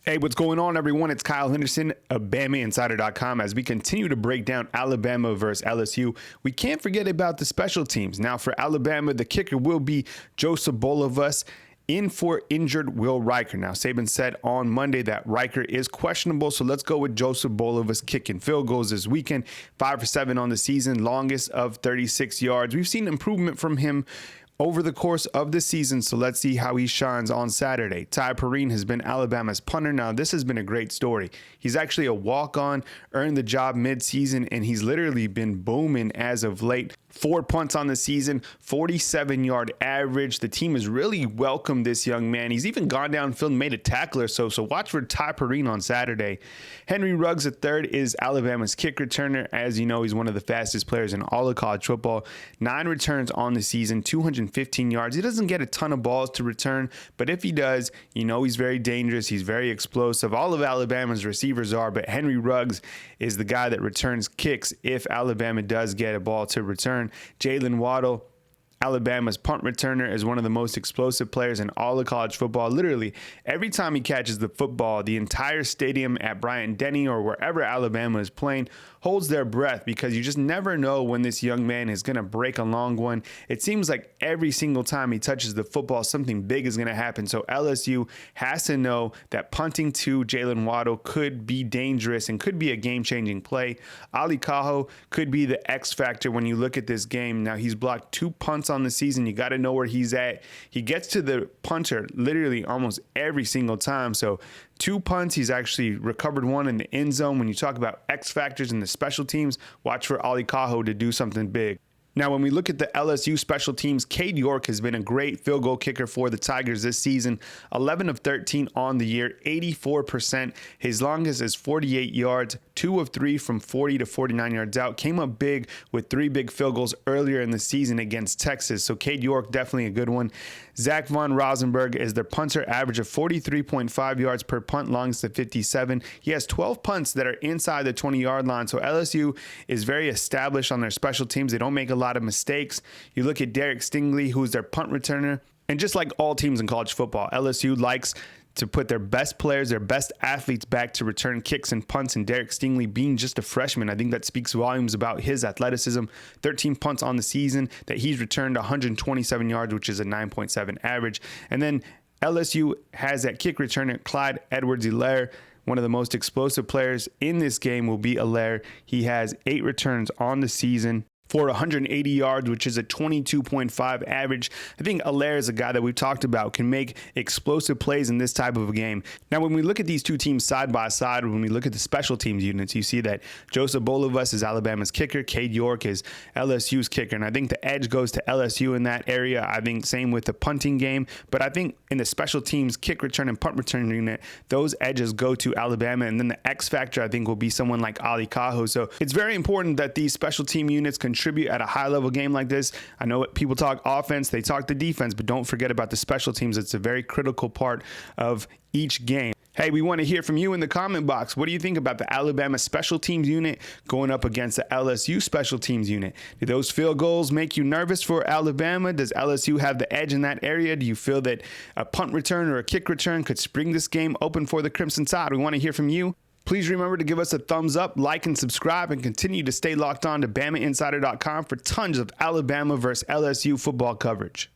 Hey, what's going on, everyone? It's Kyle Henderson of BamaInsider.com. As we continue to break down Alabama versus LSU, we can't forget about the special teams. Now, for Alabama, the kicker will be Joseph Bolivus, in for injured Will Riker. Now, Saban said on Monday that Riker is questionable, so let's go with Joseph Bolivus kicking field goals this weekend. 5 for 7 on the season, longest of 36 yards. We've seen improvement from him over the course of the season, so let's see how he shines on Saturday. Ty Perrine has been Alabama's punter. Now, this has been a great story. He's actually a walk-on, earned the job mid-season, and he's literally been booming as of late. 4 punts on the season, 47-yard average. The team has really welcomed this young man. He's even gone downfield and made a tackle or so watch for Ty Perrine on Saturday. Henry Ruggs III is Alabama's kick returner. As you know, he's one of the fastest players in all of college football. 9 returns on the season, 215 yards. He doesn't get a ton of balls to return, but if he does, you know he's very dangerous. He's very explosive. All of Alabama's receivers are, but Henry Ruggs is the guy that returns kicks if Alabama does get a ball to return. Jalen Waddle, Alabama's punt returner, is one of the most explosive players in all of college football. Literally, every time he catches the football, the entire stadium at Bryant-Denny or wherever Alabama is playing holds their breath, because you just never know when this young man is going to break a long one. It seems like every single time he touches the football, something big is going to happen. So LSU has to know that punting to Jalen Waddle could be dangerous and could be a game-changing play. Ali Kaho could be the X factor when you look at this game. Now, he's blocked 2 punts on the season. You got to know where he's at. He gets to the punter literally almost every single time. So 2 punts, he's actually recovered 1 in the end zone. When you talk about X factors in the special teams, watch for Ali Kaho to do something big. Now, when we look at the LSU special teams, Cade York has been a great field goal kicker for the Tigers this season. 11 of 13 on the year, 84%. His longest is 48 yards, 2 of 3 from 40 to 49 yards out. Came up big with 3 big field goals earlier in the season against Texas. So Cade York, definitely a good one. Zach Von Rosenberg is their punter, average of 43.5 yards per punt, longest of 57. He has 12 punts that are inside the 20-yard line. So LSU is very established on their special teams. They don't make a lot of mistakes. You look at Derek Stingley, who's their punt returner. And just like all teams in college football, LSU likes to put their best players, their best athletes back to return kicks and punts, and Derek Stingley being just a freshman, I think that speaks volumes about his athleticism. 13 punts on the season that he's returned 127 yards, which is a 9.7 average. And then LSU has that kick returner, Clyde Edwards-Helaire. One of the most explosive players in this game will be Helaire. He has 8 returns on the season for 180 yards, which is a 22.5 average. I think Helaire is a guy that we've talked about, can make explosive plays in this type of a game. Now, when we look at these two teams side by side, when we look at the special teams units, you see that Joseph Bolivus is Alabama's kicker, Cade York is LSU's kicker, and I think the edge goes to LSU in that area. I think same with the punting game, but I think in the special teams kick return and punt return unit, those edges go to Alabama, and then the X factor I think will be someone like Ali Kaho. So it's very important that these special team units contribute at a high level game like this. I know people talk offense, they talk the defense, but don't forget about the special teams. It's a very critical part of each game. Hey, we want to hear from you in the comment box. What do you think about the Alabama special teams unit going up against the LSU special teams unit? Do those field goals make you nervous for Alabama? Does LSU have the edge in that area? Do you feel that a punt return or a kick return could spring this game open for the Crimson Tide? We want to hear from you. Please remember to give us a thumbs up, like, and subscribe, and continue to stay locked on to BamaInsider.com for tons of Alabama versus LSU football coverage.